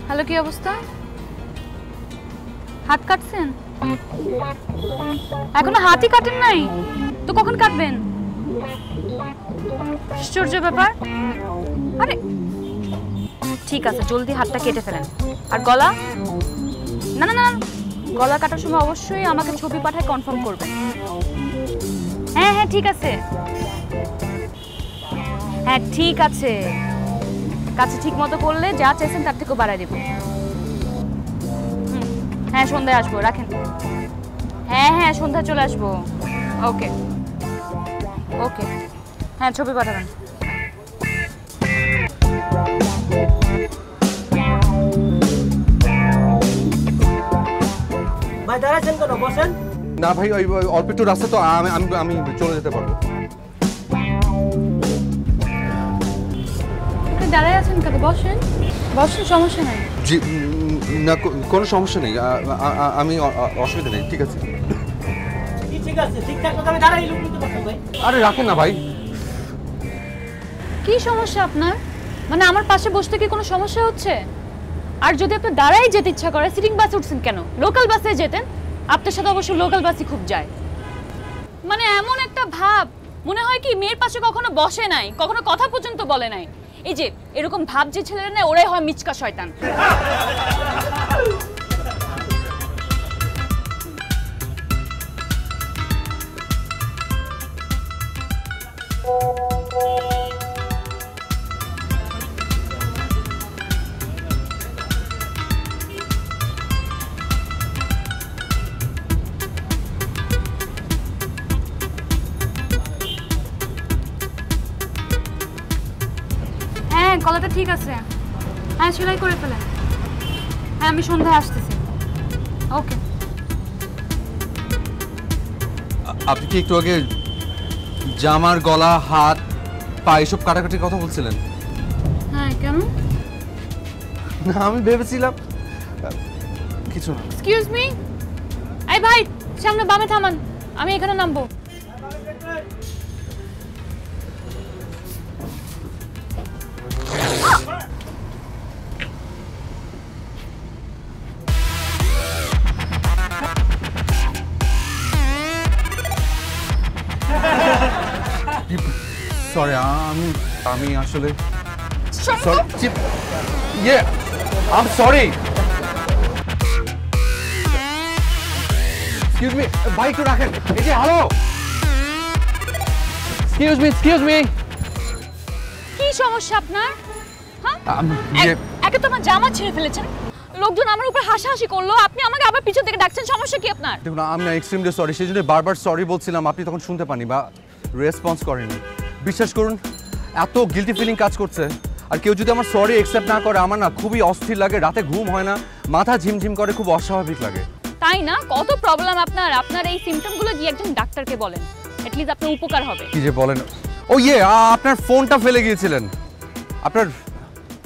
Hello, কি অবস্থা? হাত কাটছেন? এখনো হাতই কাটেন নাই তো কখন কাটবেন? আশ্চর্য ব্যাপার। আরে ঠিক আছে, জলদি হাতটা কেটে ফেলেন। আর গলা? না না না, গলা কাটার সময় অবশ্যই আমাকে ছবি পাঠায় কনফার্ম করবেন। হ্যাঁ হ্যাঁ ঠিক আছে, হ্যাঁ ঠিক আছে। কাছে ঠিক মতো করলে যা চাইছেন তার থেকেও বাড়ায় দেব। হ্যাঁ সন্ধ্যায় আসবো, রাখেন। হ্যাঁ হ্যাঁ সন্ধ্যায় চলে আসবো। ওকে ওকে, হ্যাঁ ছবি পাঠাবেন। ভাই দাঁড়াচ্ছেন কেন? বসেন না ভাই, ওই অল্প একটু রাস্তা তো, আমি চলে যেতে পারবো। দাঁড়ায় আছেন কেন? বসেন বসেন, সমস্যা নাই। জি না, কোনো সমস্যা নেই, আমি অসুবিধা নেই, ঠিক আছে। ঠিক আছে, ঠিকঠাক মতো আমি দাঁড়াই লোক নিতে পারতাম ভাই। আরে রাখেন না ভাই। কি সমস্যা আপনার? মানে আমার পাশে বসতে কি কোনো সমস্যা হচ্ছে? আর যদি আপনি দাঁড়াই যেতে ইচ্ছা করে, সিটিং বাসে উঠছেন কেন? লোকাল বাসে যেতেন। আপনার সাথে অবশ্য লোকাল বাসই খুব যায়। মানে এমন একটা ভাব, মনে হয় কি মেয়ের পাশে কখনো বসে নাই, কখনো কথা পর্যন্ত বলে নাই। এই যে এরকম ভাব যে ছেলেরা নেয়, ওরাই হয় মিচকা শয়তান। হ্যাঁ গলাটা ঠিক আছে, হ্যাঁ সেলাই করে ফেলেন। হ্যাঁ আমি সন্ধ্যায় আসতেছি। ওকে। আপনি কি একটু আগে জামার গলা, হাত, পা এসব কাটাকাটির কথা বলছিলেন? হ্যাঁ কেন? না আমি ভেবেছিলাম কিছু না। এক্সকিউজ মি, এই ভাই সামনে বামে থামান, আমি এখানে নামবো। সরি, আমি আসলে সরি। ইয়ে I am sorry. Excuse me ভাই, একটু রাখেন। এই যে হ্যালো, এক্সকিউজ মি। কি সমস্যা আপনার? হ্যাঁ একে তো আমার জামা ছিঁড়ে ফেলেছেন, লোকজন আমার উপর হাসাহাসি করলো, আপনি আমাকে আবার পিছন থেকে ডাকছেন, সমস্যা কি আপনার? দেখুন আমি না এক্সট্রিমলি সরি, সেই জন্য বারবার সরি বলছিলাম, আপনি তখন শুনতে পাননি বা রেসপন্স করেননি। বিশ্বাস করুন এত গিল্টি ফিলিং কাজ করছে, আর কেউ যদি আমার সরি অ্যাকসেপ্ট না করে আমার না খুবই অস্থির লাগে, রাতে ঘুম হয় না, মাথা ঝিমঝিম করে, খুব অস্বাভাবিক লাগে। তাই না? কত প্রবলেম আপনার। আপনার এই সিম্পটমগুলো গিয়ে একজন ডাক্তারকে বলেন, এটলিস্ট আপনার উপকার হবে। কি যে বলেন। ও ইয়ে, আপনার ফোনটা ফেলে গিয়েছিলেন, আপনার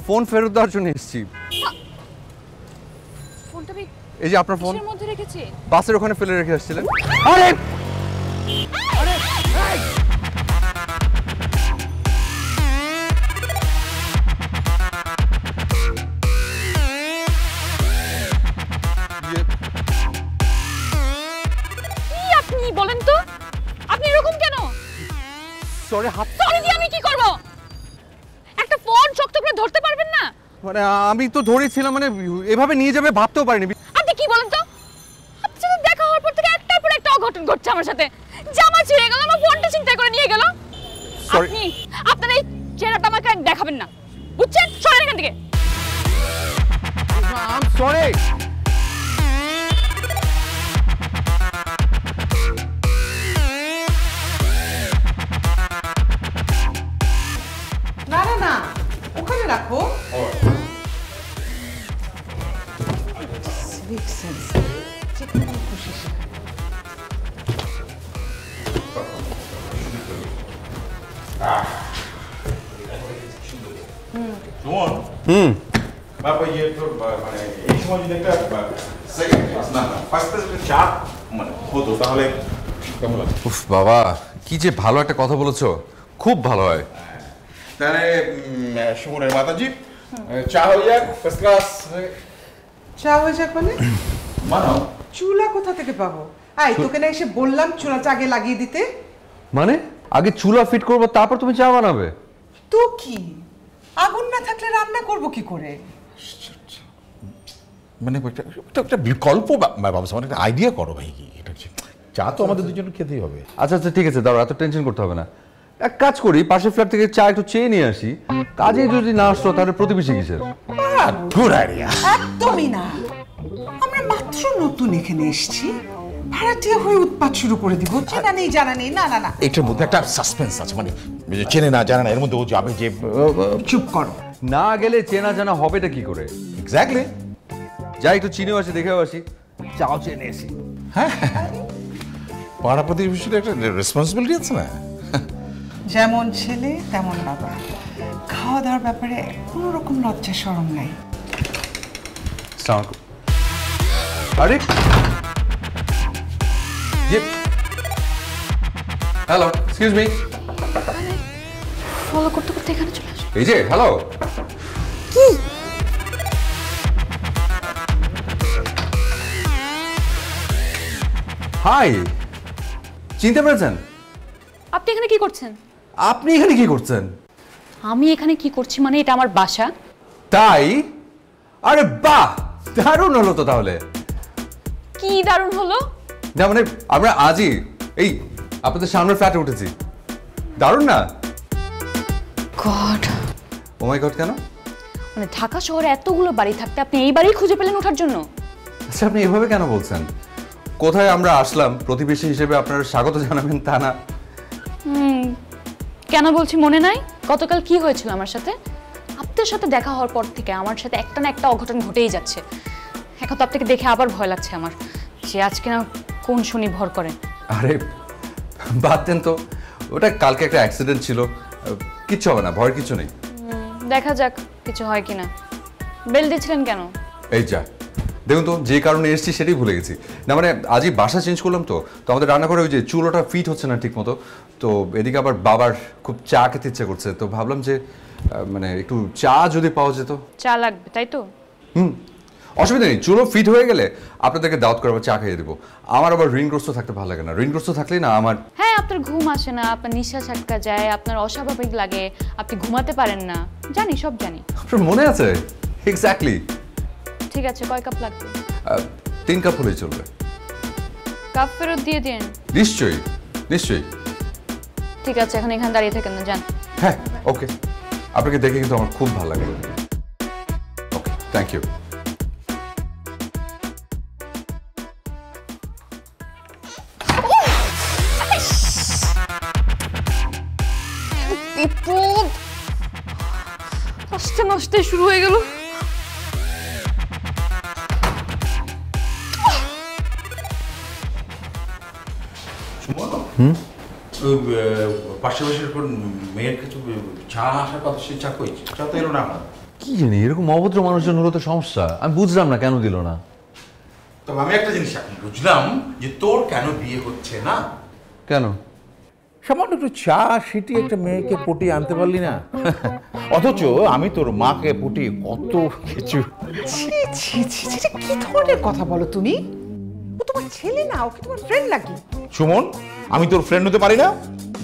ফোন ফেরত দেওয়ার জন্য এসেছি। ফোনটা আমি এই যে আপনার ফোন কিসের মধ্যে রেখেছি? বাসের ওখানে ফেলে রেখে আসছিলেন। আরে কি আপনি বলেন তো, আপনি এরকম কেন? সরি, হাত সরি দিয়ে আমি কি করব? একটা ফোন শক্ত করে ধরতে পারবেন না? মানে আমি তো ধরেছিলাম, মানে এভাবে নিয়ে যাবে ভাবতেও পারিনি। আপনি কি বলেন তো, আপনার সাথে দেখা হওয়ার পর থেকে একটার পর একটা অঘটন ঘটছে আমার সাথে। জামা ছিঁড়ে গেল, আমার ফোনটা ছিনতাই করে নিয়ে গেল। আপনি আপনার এই চেহারাটা আমাকে দেখাবেন না, বুঝছেন? সরেন এখান থেকে। I am sorry. না না না, ওখানে রাখো। যেখানে খুশি সেখানে। বাবা ইয়ে তোর মানে এই সময় যদি একটা সেকেন্ড ক্লাস না ফার্স্ট ক্লাস চা মানে হতো তাহলে কেমন লাগে? উফ বাবা, কি যে ভালো একটা কথা বলেছো, খুব ভালো হয়। তাহলে সুমনের মাতাজি চা হয়ে যাক ফার্স্ট ক্লাস চা হয়ে যাক মানে মানো চুলা কোথা থেকে পাবো? তোকে না এসে বললাম চুলাটা আগে লাগিয়ে দিতে। মানে আগে চুলা ফিট করবো তারপর তুমি চা বানাবে? তো কি, আগুন না থাকলে রান্না করব কি করে? মানে একটা বিকল্প ব্যবস্থা, মানে একটা আইডিয়া করো ভাই। কি এটা চা তো আমাদের দুজনের খেতেই হবে। আচ্ছা আচ্ছা ঠিক আছে, দাঁড়াও, এত টেনশন করতে হবে না। এক কাজ করি, পাশের ফ্ল্যাট থেকে চা একটু চেয়ে নিয়ে আসি। কাজে যদি না আসতো তাহলে প্রতিবেশী কিসের? Good idea. একদমই না, আমরা মাত্র নতুন এখানে এসেছি, ভাড়াটিয়া হয়ে উৎপাত শুরু করে দিব। জানা নেই জানা নেই, না না না, এটার মধ্যে একটা সাসপেন্স আছে, মানে চেনে না জানা না, এর মধ্যে ও যাবে যে। চুপ করো। না গেলে চেনা জানা হবেটা কি করে? এক্স্যাক্টলি। যাই একটু চিনেও আসি, দেখেও আসি, চাও চেয়ে নিয়ে আসি। পাড়া প্রতিবেশীর একটা রেসপন্সিবিলিটি আছে না? যেমন ছেলে তেমন বাবা, খাওয়া দাওয়ার ব্যাপারে কোনো রকম লজ্জা শরম নাই। আরে হ্যালো, এক্সকিউজ মি। ফলো করতে করতে এখানে চলে আসো। এই যে হ্যালো। কি হাই, চিনতে পেরেছেন? আপনি এখানে কি করছেন? আপনি এখানে কি করছেন? আমি এখানে কি করছি মানে এটা আমার বাসা। তাই? আরে বাহ, দারুণ হলো তো তাহলে। কি দারুণ হলো? না মানে আমরা আজই এই আপনাদের সামনের ফ্ল্যাটে উঠেছি। দারুণ না? গড, ও মাই গড, কেন? মানে ঢাকা শহরে এতগুলো বাড়ি থাকতে আপনি এই বাড়ি খুঁজে পেলেন ওঠার জন্য? আচ্ছা, আপনি এভাবে কেন বলছেন? কোথায় আমরা আসলাম প্রতিবেশী হিসেবে আপনারা স্বাগত জানাবেন তা না? কেন বলছি মনে নাই? গতকাল কি হয়েছিল আমার সাথে? আপনার সাথে দেখা হওয়ার পর থেকে আমার সাথে একটা না একটা অঘটন ঘটেই যাচ্ছে। এখন তো আপনাকে দেখে আবার ভয় লাগছে আমার, যে আজকে না কোন শনি ভর করে। আরে বাদ দেন তো, ওটা কালকে একটা অ্যাক্সিডেন্ট ছিল, কিচ্ছু হবে না, ভয়ের কিছু নেই। দেখা যাক কিছু হয় কিনা। বেল দিয়েছিলেন কেন? এই যা দেখুন তো, যে কারণে এসেছি সেটাই ভুলে গেছি। না মানে আজই বাসা চেঞ্জ করলাম তো আমাদের রান্নাঘরে ওই যে চুলোটা ফিট হচ্ছে না ঠিক মতো। তো এদিকে আবার বাবার খুব চা খেতে ইচ্ছে করছে, তো ভাবলাম যে মানে একটু চা যদি পাওয়া যেত। চা লাগবে তাই তো? অসুবিধা নেই, চুলো ফিট হয়ে গেলে আপনাদেরকে দাওয়াত করে আবার চা খাইয়ে দেবো। আমার আবার ঋণগ্রস্ত থাকতে ভালো লাগে না, ঋণগ্রস্ত থাকলেই না আমার। হ্যাঁ, আপনার ঘুম আসে না, আপনার নিঃশ্বাস আটকা যায়, আপনার অস্বাভাবিক লাগে, আপনি ঘুমাতে পারেন না, জানি, সব জানি। আপনার মনে আছে? এক্স্যাক্টলি। ঠিক আছে, কয় কাপ লাগবে? 3 কাপ হলেই চলবে। কাপ ফেরত দিয়ে দিন। নিশ্চয়ই নিশ্চয়ই। ঠিক আছে, এখন এখানে দাঁড়িয়ে থাকেন না, যান। হ্যাঁ ওকে, আপনাকে দেখে কিন্তু আমার খুব ভালো লাগে। ওকে, থ্যাংক ইউ। বিপদ, আস্তে নষ্ট শুরু হয়ে গেল। পাশাপাশি মেয়ের কিছু চা আসার কথা, সে চা কইছে, চা তো এলো না। কি জানি, এরকম অভদ্র মানুষজন হলো তো সমস্যা। আমি বুঝলাম না কেন দিল না। তবে আমি একটা জিনিস এখন বুঝলাম যে তোর কেন বিয়ে হচ্ছে না। কেন? সামান্য একটু চা সেটি একটা মেয়েকে পটিয়ে আনতে পারলি না, অথচ আমি তোর মাকে পটিয়ে কত কিছু। ছি ছি ছি ছি, কি ধরনের কথা বলো তুমি? ও তোমার ছেলে না, ওকে তোমার ফ্রেন্ড লাগে। সুমন, আমি তোর ফ্রেন্ড হতে পারি না?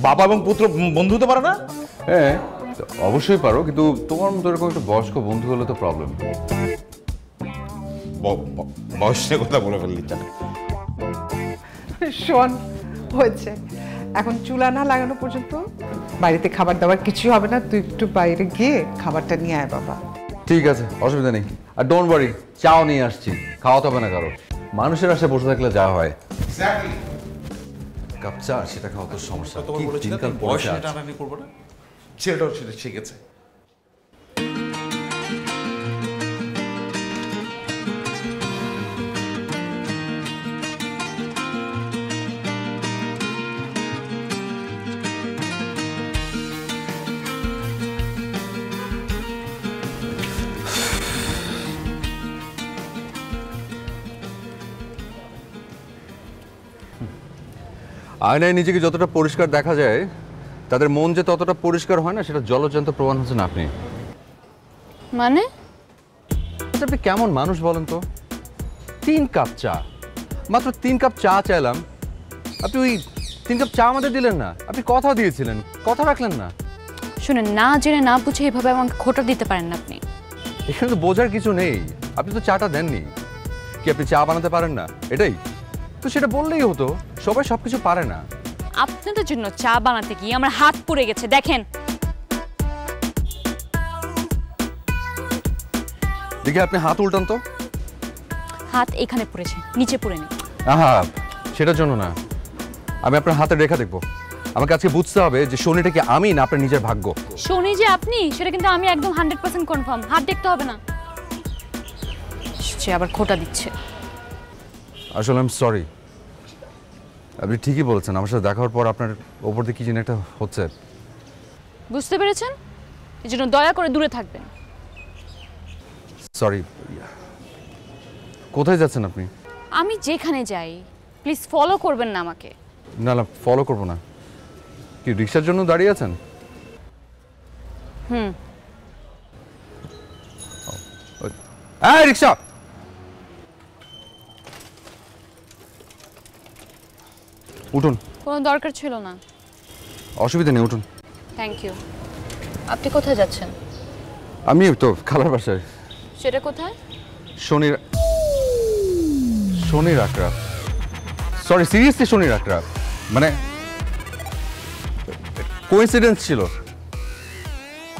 বাবা এবং পুত্র বন্ধু হতে পারে না? হ্যাঁ অবশ্যই পারো, কিন্তু তোমার মতো এরকম একটা বয়স্ক বন্ধু হলে তো প্রবলেম। বয়সের কথা বলে ফেললি। শোন, হয়েছে, এখন চুলা না লাগানো পর্যন্ত বাড়িতে খাবার দাবার কিছু হবে না। তুই একটু বাইরে গিয়ে খাবারটা নিয়ে আয় বাবা। ঠিক আছে, অসুবিধা নেই। আর ডোন্ট ওয়ারি, চাও নিয়ে আসছি, খাওয়াতে হবে না কারো। মানুষের আশায় বসে থাকলে যা হয়। কাপ চা সেটা খাওয়া তো সমস্যা। তোমার বলেছিলাম বয়স নিয়ে টানাটানি করবো না, ছেলেটাও সেটা শিখেছে। আয়নায় নিজেকে যতটা পরিষ্কার দেখা যায়, তাদের মন যে ততটা পরিষ্কার হয় না, সেটা জলজ্যান্ত প্রমাণ হচ্ছেন আপনি। মানে আচ্ছা, আপনি কেমন মানুষ বলেন তো? 3 কাপ চা, মাত্র 3 কাপ চা চাইলাম, আপনি ওই 3 কাপ চা আমাদের দিলেন না। আপনি কথা দিয়েছিলেন, কথা রাখলেন না। শুনেন, না জেনে না বুঝে এভাবে আমাকে খোটা দিতে পারেন না আপনি। এখানে তো বোঝার কিছু নেই, আপনি তো চাটা দেননি। কি আপনি চা বানাতে পারেন না এটাই তো? সেটা বললেই হতো, সবাই সবকিছু পারে না। আপনাদের জন্য চা বানাতে গিয়ে আমার হাত পুড়ে গেছে, দেখেন। দেখি আপনি হাত উল্টান তো। হাত এখানে পড়েছে, নিচে পড়ে নেই। আহা, সেটার জন্য না, আমি আপনার হাতের রেখা দেখবো। আমাকে আজকে বুঝতে হবে যে শনিটা কি আমি না আপনার নিজের ভাগ্য। শনি যে আপনি সেটা কিন্তু আমি একদম 100% কনফার্ম। হাত দেখতে হবে না। সে আবার খোটা দিচ্ছে। আসলে আমি সরি, আপনি ঠিকই বলেছেন। আমার সাথে দেখা হওয়ার পর আপনার ওপর দিয়ে কি যেন একটা হচ্ছে। বুঝতে পেরেছেন? এই জন্য দয়া করে দূরে থাকবেন। সরি। কোথায় যাচ্ছেন আপনি? আমি যেখানে যাই প্লিজ ফলো করবেন না আমাকে। না না, ফলো করবো না। কি রিক্সার জন্য দাঁড়িয়ে আছেন? এই রিক্সা! উঠুন। কোনো দরকার ছিল না। অসুবিধা নেই, উঠুন। Thank you. আপনি কোথায় যাচ্ছেন? আমি তো খালার বাসায়। সেটা কোথায়? শনির আকড়া। সরি, সিরিয়াসলি শনির আকড়া। মানে কোইন্সিডেন্স ছিল।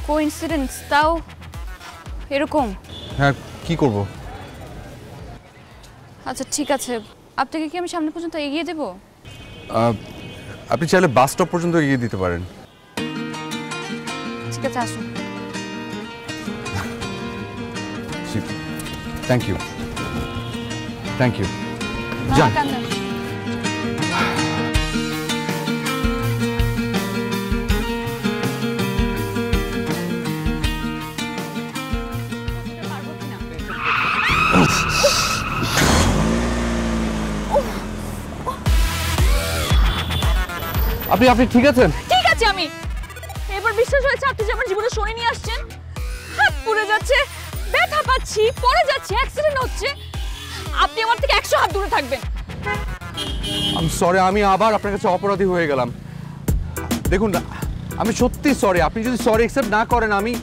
কোইন্সিডেন্স? তাও এরকম? হ্যাঁ, কি করব? আচ্ছা ঠিক আছে, আপনাকে কি আমি সামনে পর্যন্ত এগিয়ে দেব? আপনি চাইলে বাস স্টপ পর্যন্ত এগিয়ে দিতে পারেন। ঠিক আছে, আসুন। Thank you, thank you. না, যান। কান্দেন। পারবো কিনা? আপনি ঠিক আছেন? ঠিক আছে আমি। এবার বিশ্বাস হয়েছে আপনি যে আমার জীবনে শনি নিয়ে আসছেন? হাত পুড়ে যাচ্ছে, ব্যথা পাচ্ছি, পড়ে যাচ্ছে, অ্যাক্সিডেন্ট হচ্ছে। আপনি আমার থেকে 100 হাত দূরে থাকবেন। আমি সরি, আমি আবার আপনার কাছে অপরাধী হয়ে গেলাম। দেখুন, আমি সত্যি সরি। আপনি যদি সরি অ্যাকসেপ্ট না করেন আমি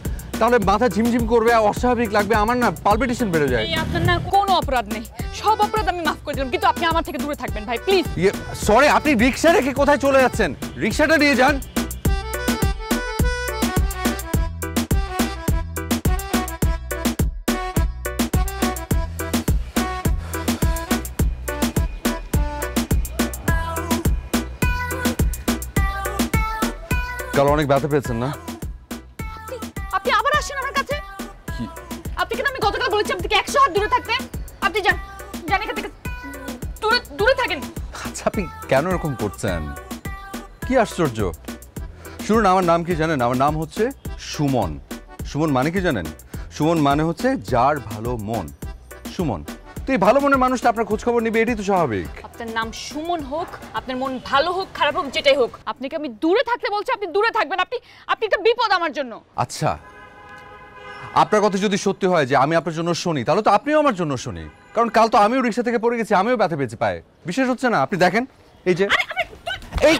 তাহলে মাথা ঝিমঝিম করবে, অস্বাভাবিক লাগবে, আমার না পালপিটেশন বেড়ে যায়। এই আপনার না কোনো অপরাধ নেই, সব অপরাধ আমি মাফ করে দিলাম, কিন্তু আপনি আমার থেকে দূরে থাকবেন ভাই, প্লিজ। সরি, আপনি রিক্সা রেখে কোথায় চলে যাচ্ছেন? রিক্সাটা নিয়ে যান। কাল অনেক ব্যথা পেয়েছেন না? আপনি আবার আসেন আমার কাছে। কি? আপনি কিন্তু আমি গতকাল বলেছি আপনি 100 হাত দূরে থাকতে। আপনি যান, যান এখান থেকে, দূরে দূরে থাকেন। আচ্ছা, আপনি কেন এরকম করছেন? কি আশ্চর্য। শুনুন, আমার নাম কি জানেন? আমার নাম হচ্ছে সুমন। সুমন মানে কি জানেন? সুমন মানে হচ্ছে যার ভালো মন। সুমন। তো এই ভালো মনের মানুষটা আপনার খোঁজ খবর নিবে, এটাই তো স্বাভাবিক। আপনার নাম সুমন হোক, আপনার মন ভালো হোক খারাপ হোক, যেটাই হোক, আপনাকে আমি দূরে থাকতে বলছি, আপনি দূরে থাকবেন। আপনি একটা বিপদ আমার জন্য। আচ্ছা, আপনার কথা যদি সত্যি হয় যে আমি আপনার জন্য শনি, তাহলে তো আপনিও আমার জন্য শনি। কারণ কাল তো আমিও রিক্সা থেকে পড়ে গেছি, আমিও ব্যথা পেয়েছি পায়ে। বিশেষ হচ্ছে না? আপনি দেখেন, এই যে এই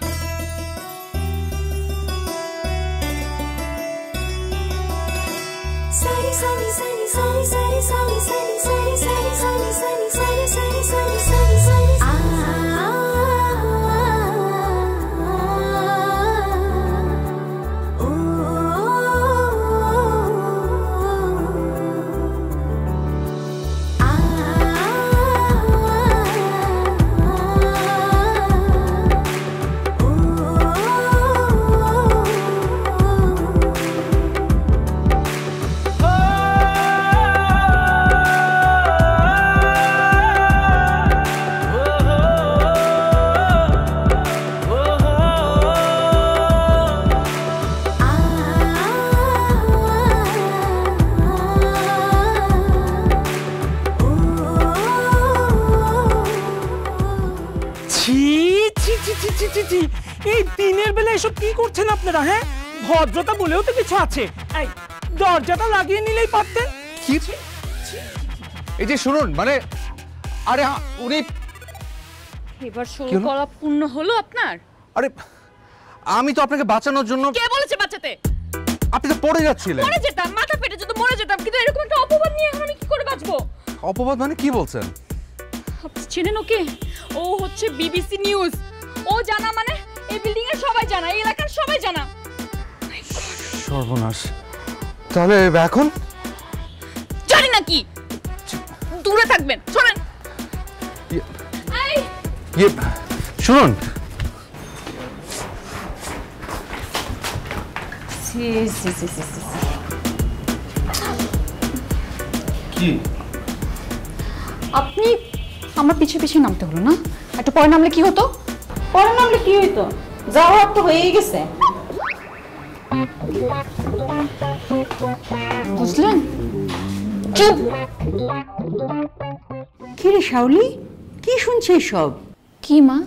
এই দিনের বেলা এসব কি করছেন আপনারা? হ্যাঁ, ভদ্রতা বলেও তো কিছু আছে। এই দরজাটা লাগিয়ে নিলেই পারতেন। কি এই যে শুনুন মানে আরে উনি এবার শুরু করা পূর্ণ হলো আপনার? আরে আমি তো আপনাকে বাঁচানোর জন্য। কে বলেছে বাঁচাতে? আপনি তো পড়ে যাচ্ছিলেন। মরে যেতাম, মাথা ফেটে যেত, মরে যেতাম, কিন্তু এরকম একটা অপবাদ নিয়ে এখন আমি কি করে বাঁচবো? অপবাদ মানে কি বলছেন? আপনি চেনেন ওকে? ও হচ্ছে বিবিসি নিউজ। ও জানা মানে এই বিল্ডিং এর সবাই জানা, এই এলাকার সবাই জানা। সর্বনাশ। তাহলে এখন জানি না কি, দূরে থাকবেন। শোনেন শুনুন কি আপনি আমার পিছে পিছে নামতে হলো না? একটু পরে নামলে কি হতো? পরে নামলে কি হইতো? যাওয়া তো হয়েই গেছে। বুঝলেন? চুপ। কি রে শাওলি, কি শুনছিস সব? কি মা?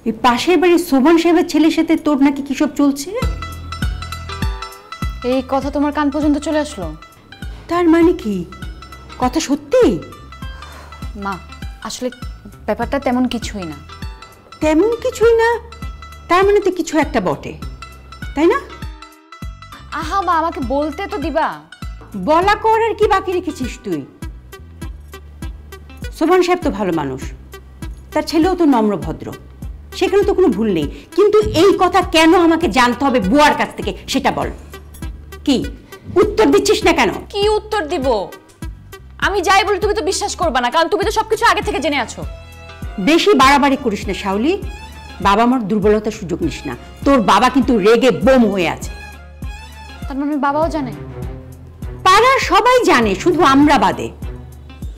এই পাশের বাড়ির শোভন সাহেবের ছেলের সাথে তোর নাকি কি সব চলছে? এই কথা তোমার কান পর্যন্ত চলে আসলো? তার মানে কি, কথা সত্যি? মা আসলে ব্যাপারটা তেমন কিছুই না। তেমন কিছুই না? তার মানে তো কিছু একটা বটে, তাই না? আহা মা, আমাকে বলতে তো দিবা। বলা কর আর কি বাকি রেখেছিস তুই? শোভন সাহেব তো ভালো মানুষ, তার ছেলেও তো নম্র ভদ্র, সেখানে তো কোনো ভুল নেই। কিন্তু এই কথা কেন আমাকে জানতে হবে বুয়ার কাছ থেকে, সেটা বল। কি উত্তর দিচ্ছিস না কেন? কি উত্তর দিব? আমি যাই বলি তুমি তো বিশ্বাস করবে না, কারণ তুমি তো সবকিছু আগে থেকে জেনে আছো। বেশি বাড়াবাড়ি করিস না শাওলি, বাবা মার দুর্বলতার সুযোগ নিস না। তোর বাবা কিন্তু রেগে বোম হয়ে আছে। তার মানে বাবাও জানে? পাড়ার সবাই জানে, শুধু আমরা বাদে।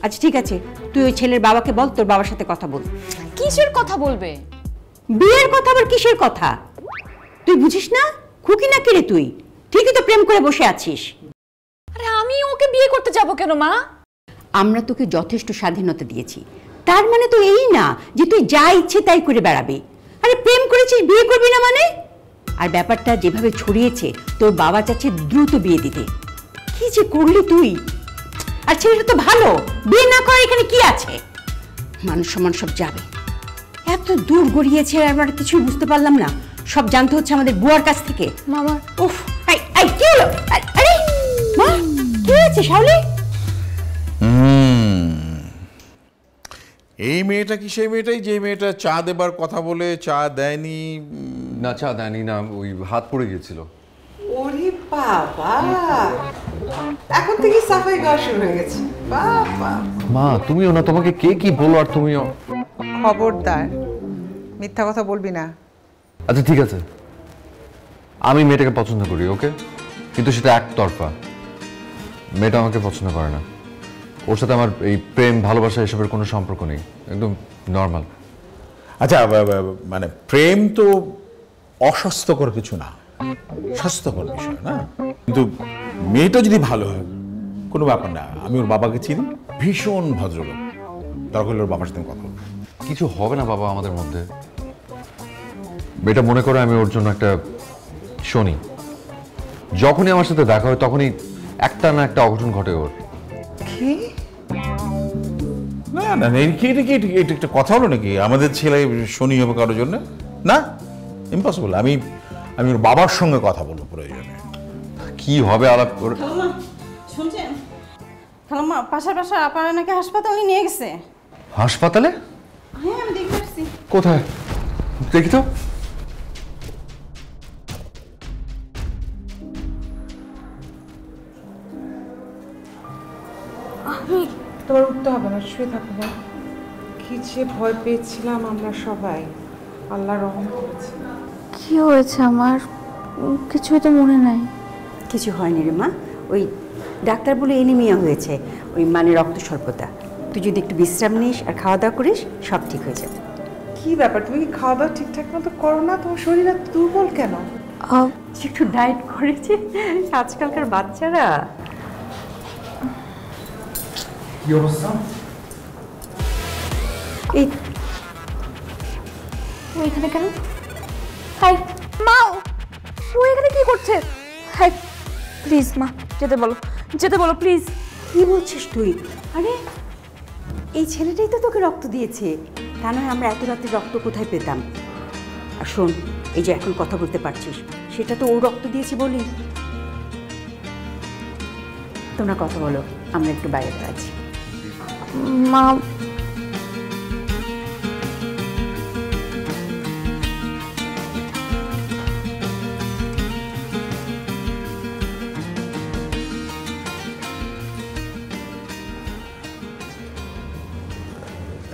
আচ্ছা ঠিক আছে, তুই ওই ছেলের বাবাকে বল তোর বাবার সাথে কথা বল। কিসের কথা বলবে? বিয়ের কথা আবার কিসের কথা? তুই বুঝিস না? খুকি না কিরে তুই? ঠিকই তো প্রেম করে বসে আছিস। আরে আমি ওকে বিয়ে করতে যাব কেন মা? আমরা তোকে যথেষ্ট স্বাধীনতা দিয়েছি, তার মানে তো এই না যে তুই যা ইচ্ছে তাই করে বেড়াবি। আরে প্রেম করেছিস, বিয়ে করবি না মানে? আর ব্যাপারটা যেভাবে ছড়িয়েছে, তোর বাবা চাচ্ছে দ্রুত বিয়ে দিতে। কি যে করলি তুই! আর ছেলেটা তো ভালো, বিয়ে না করার এখানে কি আছে? মানুষ সমান সব যাবে। এত দূর গড়িয়েছে, আমরা কিছুই বুঝতে পারলাম না। সব জানতে হচ্ছে আমাদের বুয়ার কাছ থেকে। মামা উফ, এই কি হলো? আরে মা, কি হয়েছে শাওলি? এই মেয়েটা কি সেই মেয়েটাই যে মেয়েটা চা দেবার কথা বলে চা দেয়নি? না চা দেয়নি না, ওই হাত পড়ে গিয়েছিল। ওরে বাবা, এখন থেকে সাফাই গাওয়া শুরু হয়ে গেছে। বাবা মা তুমিও না, তোমাকে কে কি বলো আর তুমিও। খবরদার মিথ্যা কথা বলবি না। আচ্ছা ঠিক আছে, আমি মেয়েটাকে পছন্দ করি, ওকে, কিন্তু সেটা একতরফা। মেয়েটা আমাকে পছন্দ করে না। ওর সাথে আমার এই প্রেম ভালোবাসা এসবের কোনো সম্পর্ক নেই, একদম নর্মাল। আচ্ছা মানে প্রেম তো অস্বাস্থ্যকর কিছু না, স্বাস্থ্যকর বিষয় না। কিন্তু মেয়েটা যদি ভালো হয় কোনো ব্যাপার না। আমি ওর বাবাকে চিনি, ভীষণ ভদ্রলোক। দরকার হলে ওর বাবার সাথে কথা বলবো। কিছু হবে না বাবা আমাদের মধ্যে। এটা মনে করো আমি ওর জন্য একটা শনি। যখনই আমার সাথে দেখা হয় তখনই একটা না একটা অঘটন ঘটে ওর। কি? না না না, এটা একটা কথা হলো নাকি? আমাদের ছেলে শনি হবে কারোর জন্য? না, ইম্পসিবল। আমি ওর বাবার সঙ্গে কথা বলবো প্রয়োজনে। কি হবে আলাপ করে? খালাম্মা শুনছেন? খালাম্মা পাশার আপনারা নাকি হাসপাতালে নিয়ে গেছে। হাসপাতালে? হ্যাঁ আমি দেখতে পাচ্ছি। কোথায় দেখি তো। তোমার উঠতে হবে না, শুয়ে থাকো না। কি যে ভয় পেয়েছিলাম আমরা সবাই, আল্লাহ রহম করেছে। কি হয়েছে আমার? কিছুই তো মনে নাই। কিছু হয়নি রে মা, ওই ডাক্তার বলে এনিমিয়া হয়েছে, ওই মানে রক্ত স্বল্পতা। তুই যদি একটু বিশ্রাম নিস আর খাওয়া দাওয়া করিস, সব ঠিক হয়ে যাবে। কি ব্যাপার, তুমি কি খাওয়া দাওয়া ঠিকঠাক মতো করো না? তোমার শরীর এত দুর্বল কেন? একটু ডায়েট করেছে আজকালকার বাচ্চারা। কি অবস্থা? এই ও এখানে কেন? হাই মা, ও এখানে কি করছে? হাই প্লিজ মা, যেতে বলো প্লিজ। কি বলছিস তুই? আরে এই ছেলেটাই তো তোকে রক্ত দিয়েছে, তা নয় আমরা এত রাতে রক্ত কোথায় পেতাম? আর শোন, এই যে এখন কথা বলতে পারছিস, সেটা তো ও রক্ত দিয়েছে বলি। তোমরা কথা বলো, আমরা একটু বাইরে আছি। মা,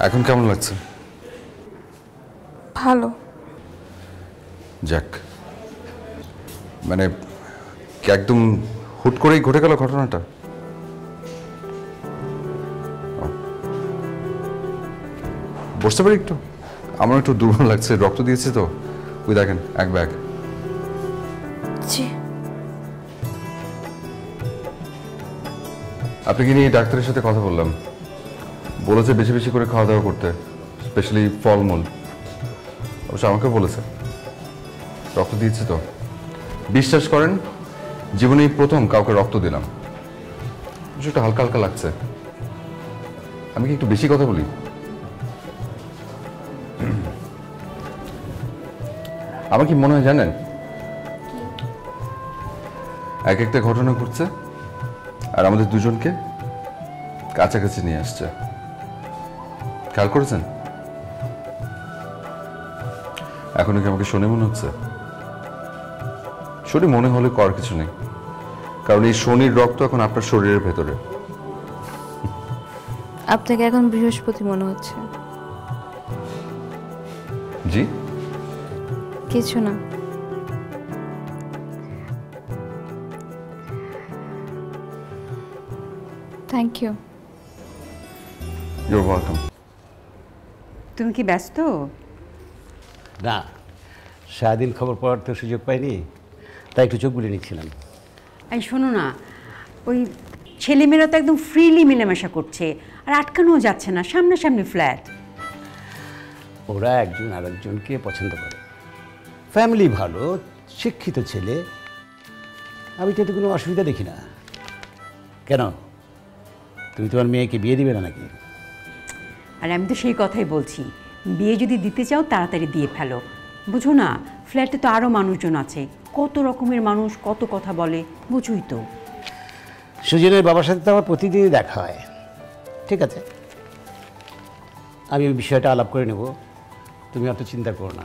এখন কেমন লাগছে? ভালো। যাক, মানে কি একদম হুট করেই ঘটে গেল ঘটনাটা? বসতে পারি একটু? আমার একটু দুর্বল লাগছে, রক্ত দিয়েছে তো। ওই দেখেন, এক ব্যাগ। জি। আপনাকে নিয়ে ডাক্তারের সাথে কথা বললাম, বলেছে বেশি বেশি করে খাওয়া দাওয়া করতে, স্পেশালি ফলমূল। অবশ্য আমাকে বলেছে রক্ত দিয়েছে তো। বিশ্বাস করেন, জীবনে এই প্রথম কাউকে রক্ত দিলাম। একটু হালকা হালকা লাগছে। আমি কি একটু বেশি কথা বলি? আমার কি মনে হয় জানেন, এক একটা ঘটনা ঘটছে আর আমাদের দুজনকে কাছাকাছি নিয়ে আসছে। খেয়াল করেছেন? এখন কি আমাকে শনি মনে হচ্ছে? শনি মনে হলে করার কিছু নেই, কারণ এই শনির রক্ত এখন আপনার শরীরের ভেতরে। আপনাকে এখন বৃহস্পতি মনে হচ্ছে। জি? কিছু না। Thank you. You're welcome. তুমি কি ব্যস্ত? না, সারাদিন খবর পড়ার তো সুযোগ পাইনি, তাই একটু চোখ বুলে নিচ্ছিলাম। এই শোনো না, ওই ছেলেমেয়েরা তো একদম ফ্রিলি মেলামেশা করছে, আর আটকানোও যাচ্ছে না, সামনাসামনি ফ্ল্যাট। ওরা একজন আরেকজনকে পছন্দ করে, ফ্যামিলি ভালো, শিক্ষিত ছেলে। আমি তো এতে কোনো অসুবিধা দেখি না। কেন, তুমি তোমার মেয়েকে বিয়ে দিবে না নাকি? আর আমি তো সেই কথাই বলছি, বিয়ে যদি দিতে চাও তাড়াতাড়ি দিয়ে ফেলো। বুঝো না, ফ্ল্যাটে তো আরও মানুষজন আছে, কত রকমের মানুষ, কত কথা বলে, বুঝুই তো। সুজনের বাবার সাথে তো আমার প্রতিদিনই দেখা হয়। ঠিক আছে, আমি ওই বিষয়টা আলাপ করে নেব, তুমি অত চিন্তা করো না।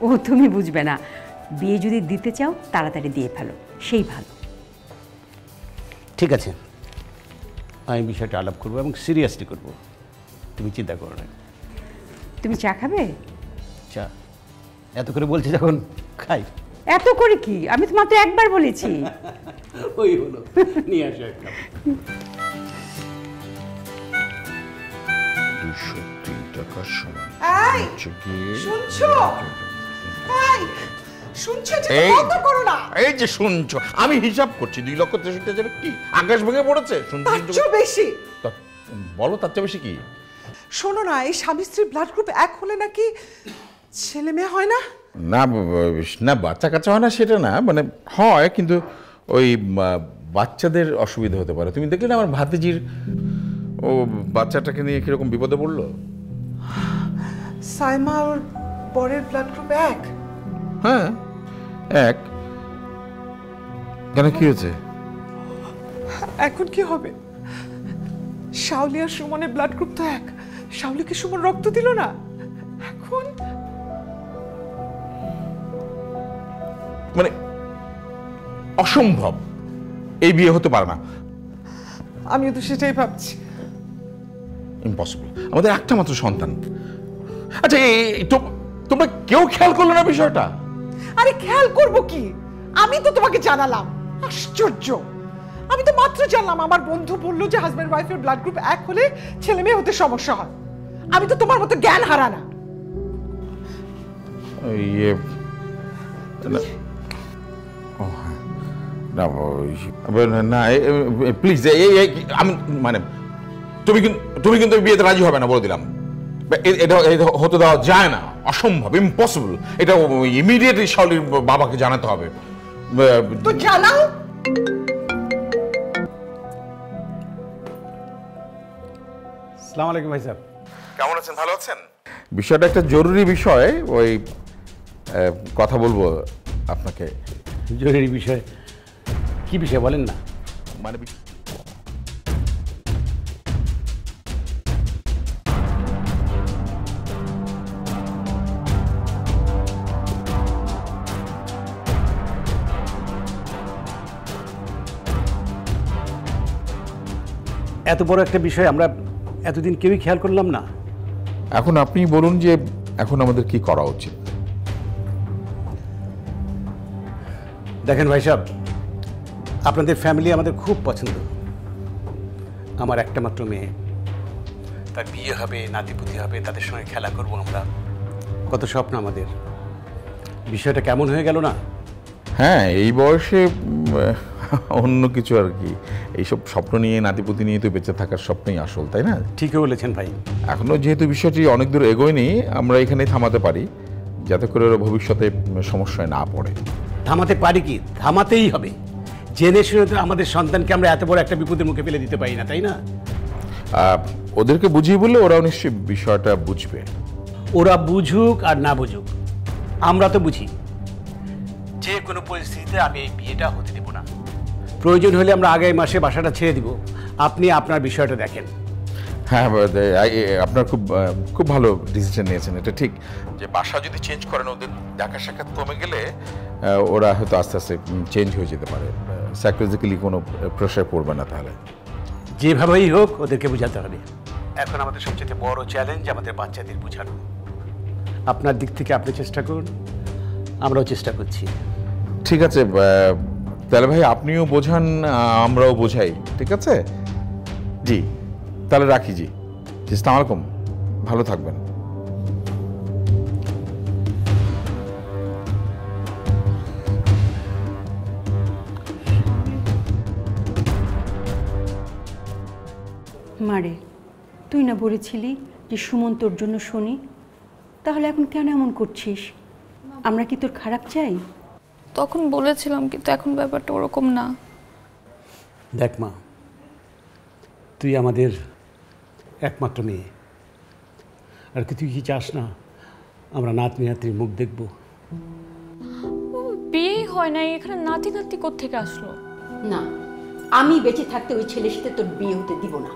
ও তুমি বুঝবে না, বিয়ে যদি দিতে চাও তাড়াতাড়ি দিয়ে ফেলো, সেই ভালো। ঠিক আছে, আমি বিষয়টা আলাপ করবো এবং সিরিয়াসলি করব, তুমি চিন্তা করো না। তুমি চা খাবে? চা এত করে বলছি যখন, খাই। এত করে কি, আমি তো মাত্র একবার বলেছি। ওই হলো, নিয়ে আসো একটা। 203 টাকার সমান। এই শুনছো? এই শুনছো? যে এই বন্ধ করো না। এই যে শুনছো, আমি হিসাব করছি 2,63,000 কি আকাশ ভেঙে পড়েছে? তার চেয়েও বেশি। বলো, তার চেয়ে বেশি কি? শোনো না, এই স্বামী স্ত্রী ব্লাড গ্রুপ এক হলে নাকি ছেলে মেয়ে হয় না? না না, বাচ্চা কাচ্চা হয় না সেটা না, মানে হয়, কিন্তু ওই বাচ্চাদের অসুবিধা হতে পারে। তুমি দেখলে না আমার ভাতিজির, ও বাচ্চাটাকে নিয়ে কিরকম বিপদে পড়লো। সাইমা ওর বরের ব্লাড গ্রুপ এক? হ্যাঁ, এক। কেন, কি হয়েছে? এখন কি হবে? শাওলি আর সুমনের ব্লাড গ্রুপ তো এক। শাওলিকে সুমন রক্ত দিল না, এখন মানে অসম্ভব, এই বিয়ে হতে পারে না। আমিও তো সেটাই ভাবছি। ইম্পসিবল, আমাদের একটা মাত্র সন্তান। আচ্ছা, তোমরা কেউ খেয়াল করলো না বিষয়টা? আরে খেয়াল করব কি, আমি তো তোমাকে জানালাম। আশ্চর্য, আমি তো মাত্র জানলাম, আমার বন্ধু বললো যে হাজব্যান্ড ওয়াইফের ব্লাড গ্রুপ এক হলে ছেলে মেয়ে হতে সমস্যা হয়। আমি তো তোমার মতো জ্ঞান হারা না। না প্লিজ, আমি মানে তুমি কিন্তু বিয়েতে রাজি হবে না, বলে দিলাম। এটা হতে দেওয়া যায় না, অসম্ভব, ইম্পসিবল। এটা ইমিডিয়েটলি শাওলির বাবাকে জানাতে হবে। তো জানাও। আসসালামু আলাইকুম ভাই সাহেব। কেমন আছেন? ভালো আছেন? বিষয়টা একটা জরুরি বিষয়, ওই কথা বলবো আপনাকে। জরুরি বিষয়? কি বিষয় বলেন না। মানে এত বড় একটা বিষয় আমরা এতদিন কেউই খেয়াল করলাম না। এখন আপনি বলুন যে এখন আমাদের কি করা উচিত? দেখেন ভাই সাহেব, আপনাদের ফ্যামিলি আমাদের খুব পছন্দ। আমার একটা মাত্র মেয়ে, তার বিয়ে হবে, নাতিপুতি হবে, তাদের সঙ্গে খেলা করব আমরা, কত স্বপ্ন আমাদের। বিষয়টা কেমন হয়ে গেল না? হ্যাঁ, এই বয়সে অন্য কিছু আর কি, এইসব স্বপ্ন নিয়ে, নাতিপুতি নিয়ে তো বেঁচে থাকার স্বপ্নই আসল, তাই না? ঠিকই বলেছেন ভাই। এখনো যেহেতু বিষয়টি অনেক দূর এগোয়নি, আমরা এখানেই থামাতে পারি, যাতে করে ওরা ভবিষ্যতে সমস্যায় না পড়ে। থামাতে পারি কি? থামাতেই হবে। জেনে শুনে তো আমাদের সন্তানকে আমরা এত বড় একটা বিপদের মুখে ফেলে দিতে পারি না, তাই না? ওদেরকে বুঝিয়ে বললে ওরাও নিশ্চয়ই বিষয়টা বুঝবে। ওরা বুঝুক আর না বুঝুক, আমরা তো বুঝি। যে কোনো পরিস্থিতিতে আমি এই বিয়েটা হতে দেব না। প্রয়োজন হলে আমরা আগামী মাসে বাসাটা ছেড়ে দিব। আপনি আপনার বিষয়টা দেখেন। হ্যাঁ, আপনার খুব ভালো ডিসিশন নিয়েছেন। এটা ঠিক যে বাসা যদি চেঞ্জ করেন, ওদের দেখা সাক্ষাৎ কমে গেলে ওরা হয়তো আস্তে আস্তে চেঞ্জ হয়ে যেতে পারে, সাইকোলজিক্যালি কোনো প্রেশার পড়বে না। তাহলে যেভাবেই হোক ওদেরকে বোঝাতে হবে। এখন আমাদের সবচেয়ে বড় চ্যালেঞ্জ আমাদের বাচ্চাদের বোঝানো। আপনার দিক থেকে আপনি চেষ্টা করুন, আমরাও চেষ্টা করছি। ঠিক আছে, তাহলে ভাই আপনিও বোঝান, আমরাও বোঝাই, ঠিক আছে? জি, তাহলে রাখি। জি, আসসালামু আলাইকুম, ভালো থাকবেন। মারে, তুই না বলেছিলি যে সুমন তোর জন্য শুনি, তাহলে এখন কেন এমন করছিস? আমরা কি তোর খারাপ চাই? তখন বলেছিলাম, কিন্তু এখন ব্যাপারটা ওরকম না। দেখ মা, তুই আমাদের একমাত্র মেয়ে, আর কি তুই কি চাস না আমরা নাতনি নাতনির মুখ দেখব? বিয়ে হয় নাই, এখানে নাতি নাতি কোত্থেকে আসলো? না, আমি বেঁচে থাকতে ওই ছেলের সাথে তোর বিয়ে হতে দিব না।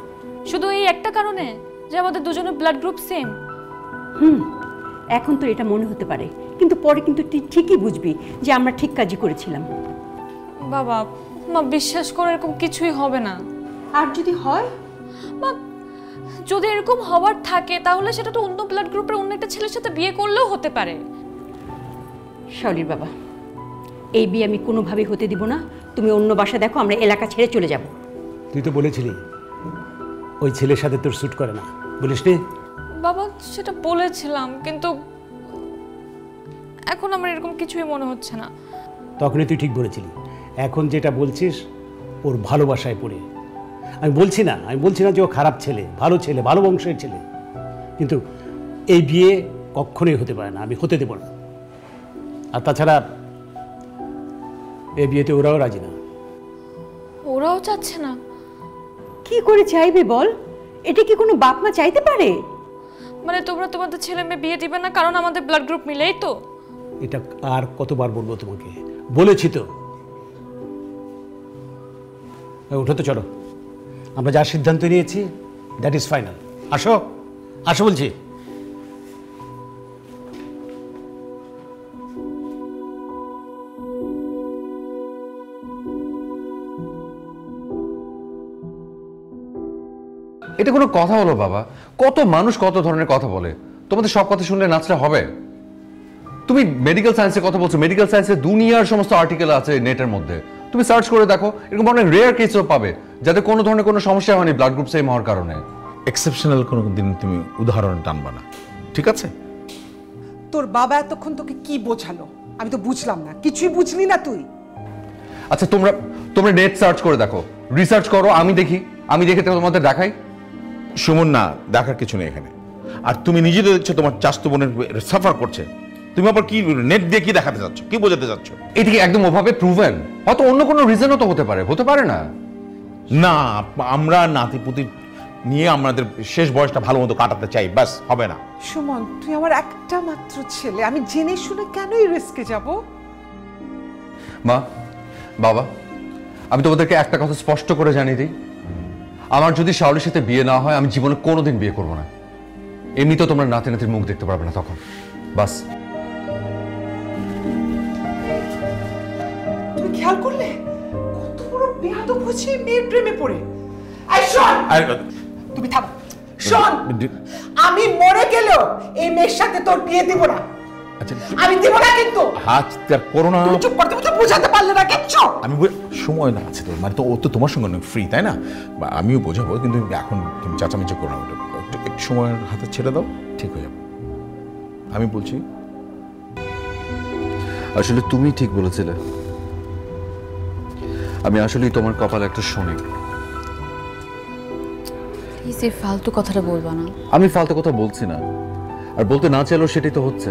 শুধু এই একটা কারণে যে আমাদের দুজনের ব্লাড গ্রুপ সেম? এখন তো এটা মনে হতে পারে, কিন্তু পরে কিন্তু তুই ঠিকই বুঝবি যে আমরা ঠিক কাজই করেছিলাম। বাবা মা, বিশ্বাস করে এরকম কিছুই হবে না। আর যদি হয়? মা, যদি এরকম হওয়ার থাকে তাহলে সেটা তো অন্য ব্লাড গ্রুপের অন্য একটা ছেলের সাথে বিয়ে করলেও হতে পারে। শাওলির বাবা, এই বিয়ে আমি কোনোভাবেই হতে দিব না। তুমি অন্য বাসা দেখো, আমরা এলাকা ছেড়ে চলে যাব। তুই তো বলেছিলি ওই ছেলের সাথে তোর স্যুট করে না, বলিস নি? বাবা সেটা বলেছিলাম, কিন্তু এখন আমার এরকম কিছুই মনে হচ্ছে না। তখনই তুই ঠিক বলেছিলি। এখন যেটা বলছিস ওর ভালোবাসায় পড়ে। আমি বলছি না যে ও খারাপ ছেলে, ভালো বংশের ছেলে, কিন্তু এই বিয়ে কখনোই হতে পারে না, আমি হতে দেব না। আর তাছাড়া এই বিয়েতে ওরাও রাজি না। ওরাও চাচ্ছে না? কি করে চাইবে বল? এটা কি কোনো বাপ মা চাইতে পারে? মানে তোমরা তোমাদের ছেলে মেয়ে বিয়ে দিবে না কারণ আমাদের ব্লাড গ্রুপ মিলেই তো? এটা আর কতবার বলবো তোমাকে, বলেছি তো। ওঠো তো, চলো, আমরা যা সিদ্ধান্ত নিয়েছি দ্যাট ইজ ফাইনাল। আসো আসো বলছি। এটা কোনো কথা হলো বাবা? কত মানুষ কত ধরনের কথা বলে, তোমাদের সব কথা শুনলে নাচলে হবে? তুমি মেডিকেল সায়েন্সের কথা বলছো, মেডিকেল সায়েন্সের দুনিয়ার সমস্ত আর্টিকেল আছে নেটের মধ্যে, তুমি সার্চ করে দেখো, এরকম অনেক রেয়ার কেসও পাবে যাতে কোনো ধরনের কোনো সমস্যা হয়নি ব্লাড গ্রুপ সেম হওয়ার কারণে। এক্সেপশনাল কোনো দিন তুমি উদাহরণ টানবা না, ঠিক আছে? তোর বাবা এতক্ষণ তোকে কি বোঝালো আমি তো বুঝলাম না, কিছুই বুঝলি না তুই। আচ্ছা তোমরা নেট সার্চ করে দেখো, রিসার্চ করো, আমি দেখে তোমাদের দেখাই। সুমন, না দেখার কিছু নেই এখানে। আর তুমি নিজে তো দেখছো তোমার চাচাতো বোনের সাফার করছে, তুমি আবার কি নেট দিয়ে কি দেখাতে যাচ্ছ, কি বোঝাতে যাচ্ছ? এটা কি একদম ওভাবে প্রুভেন? হয়তো অন্য কোনো রিজনও তো হতে পারে না? না, আমরা নাতিপুতি নিয়ে আমাদের শেষ বয়সটা ভালো মতো কাটাতে চাই, ব্যাস, হবে না। সুমন, তুই আমার একটা মাত্র ছেলে, আমি জেনে শুনে কেনই রিস্কে যাব? মা, বাবা, আমি তোমাদেরকে একটা কথা স্পষ্ট করে জানিয়ে দিই, আমার যদি শাওলির সাথে বিয়ে না হয় আমি জীবনে কোনোদিন বিয়ে করব না। এমনিতেও তোমরা নাতি নাতির মুখ দেখতে পারবে না তখন, বাস। তুমি খেয়াল করলে কত বড় বেয়াদব হচ্ছে মেয়ের প্রেমে পড়ে? এই শোন, তুমি থামো। শোন, আমি মরে গেলেও এই মেয়ের সাথে তোর বিয়ে দিব না। আচ্ছা, আমি দিব না কিন্তু। হাত ত্যাগ করো না। তুমি চুপ করতে তো বোঝাতে পারলে না কিচ্ছু। আমি সময় না আছে তো, মানে তো ও তো তোমার সঙ্গে ফ্রি, তাই না? বা আমিও বোঝাবো, কিন্তু এখন তুমি চাচামেচি করো না, একটু সময়ের হাতে ছেড়ে দাও, ঠিক হয়ে যাবে। আমি বলছি, আসলে তুমি ঠিক বলেছিলে, আমি আসলেই তোমার কপালে একটা শনি। প্লিজ এই ফালতু কথাটা বলবা না। আমি ফালতু কথা বলছি না, আর বলতে না চাইলেও সেটাই তো হচ্ছে।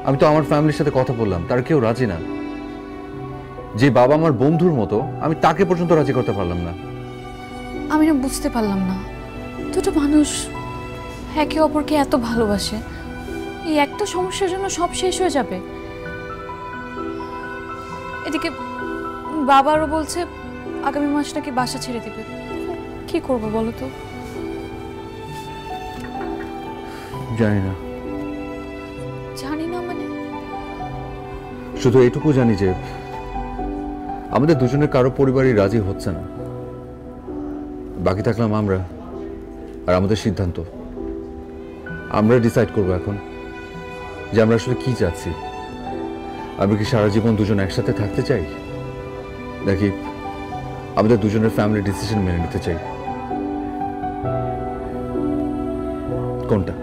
আমি তো আমার ফ্যামিলির সাথে কথা বললাম, তার কেউ রাজি না। যে বাবা আমার বন্ধুর মতো, আমি তাকে পর্যন্ত রাজি করতে পারলাম না। আমি না বুঝতে পারলাম না, দুটো মানুষ একে অপরকে এত ভালোবাসে, এই একটা সমস্যার জন্য সব শেষ হয়ে যাবে। এদিকে বাবারও বলছে আগামী মাস নাকি বাসা ছেড়ে দিবে। কি করবো বলো তো? জানি না। জানি না মানে? শুধু এটুকু জানি যে আমাদের দুজনের কারো পরিবারই রাজি হচ্ছে না। বাকি থাকলাম আমরা আর আমাদের সিদ্ধান্ত। আমরা ডিসাইড করবো এখন যে আমরা আসলে কি চাচ্ছি। আমি কি সারা জীবন দুজন একসাথে থাকতে চাই, নাকি আমাদের দুজনের ফ্যামিলি ডিসিশন মেনে নিতে চাই? কোনটা?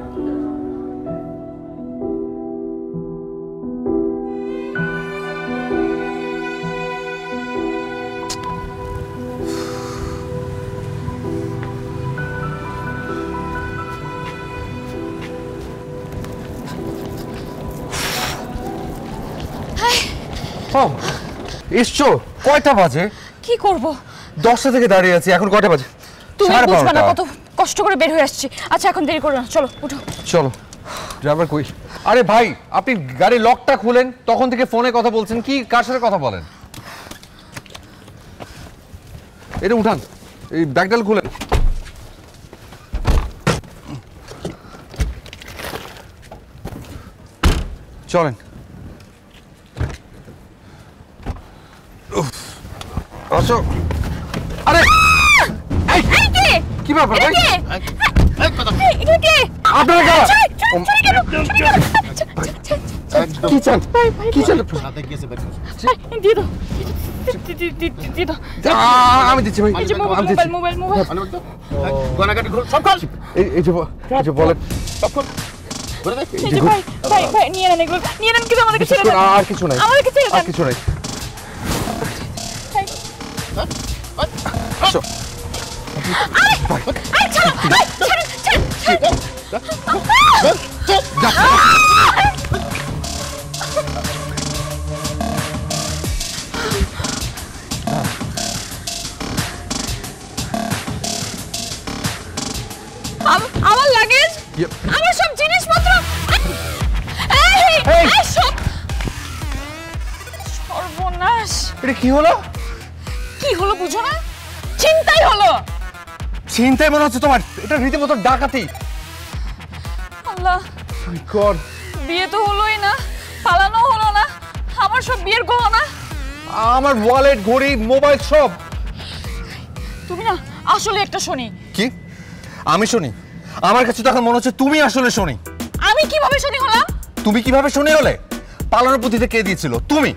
এসছো? কয়টা বাজে? কি করব? 10টা থেকে দাঁড়িয়ে আছি, এখন কয়টা বাজে? তুমি বুঝবে না কত কষ্ট করে বের হয়ে আসছি। আচ্ছা এখন দেরি করো না, চলো উঠো। চলো। ড্রাইভার কই? আরে ভাই, আপনি গাড়ির লকটা খুলেন, তখন থেকে ফোনে কথা বলছেন, কি কার সাথে কথা বলেন? এটা উঠান, এই ব্যাগডাল খুলেন। চলেন। আসো। আরে কি ব্যাপার ভাই? আপনারা কারা? কি চান? কি চান? আমি দিচ্ছি ভাই, আমি দিচ্ছি। এই যে বলেন। আর কিছু নাই, আর কিছু নাই। আসো। আমার লাগেজ, আমার সব জিনিসপত্র, সর্বনাশ। এটা কি হলো? কি হলো বুঝো না? চিন্তাই হলো। চিন্তাই মনে হচ্ছে তোমার? এটা রীতিমতো ডাকাতি। আল্লাহ, মাই গড। বিয়ে তো হলোই না, পালানো হলো না, আমার সব বিয়ের গহনা, আমার ওয়ালেট, ঘড়ি, মোবাইল সব। তুমি না আসলে একটা শনি। কি? আমি শুনি? আমার কাছে তো এখন মনে হচ্ছে তুমি আসলে শনি। আমি কিভাবে শনি হলাম? তুমি কিভাবে শনি হলে? পালানোর বুদ্ধিতে কে দিয়েছিল? তুমি।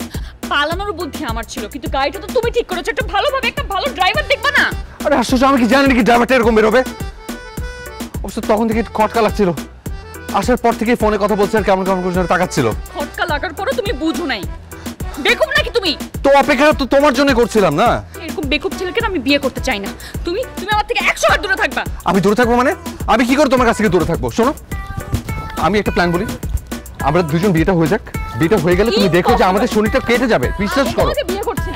পালানোর বুদ্ধি আমার ছিল, কিন্তু গাড়িটা তো তুমি ঠিক করেছো। একটা ভালোভাবে একটা ভালো ড্রাইভার দেখবা না? আরে আশ্চর্য, আমি কি জানি নাকি ড্রাইভারটা এরকম বেরোবে? অবশ্য তখন থেকে খটকা লাগছিল, আসার পর থেকে ফোনে কথা বলছে আর কেমন কেমন করে তাকাচ্ছিল। খটকা লাগার পরে তুমি বুঝো নাই? বেকুব নাকি তুমি? তো অপেক্ষা তো তোমার জন্য করছিলাম না। এরকম বেকুব ছেলেকে আমি বিয়ে করতে চাই না। তুমি আমার থেকে 100 হাত দূরে থাকবা। আমি দূরে থাকবো মানে? আমি কি করে তোমার কাছ থেকে দূরে থাকবো? শোনো, আমি একটা প্ল্যান বলি, আমরা দুজন বিয়েটা হয়ে যাক, বিয়েটা হয়ে গেলে তুমি দেখো যে আমাদের শরীরটা কেটে যাবে, বিশ্বাস করো। বিয়ে করছি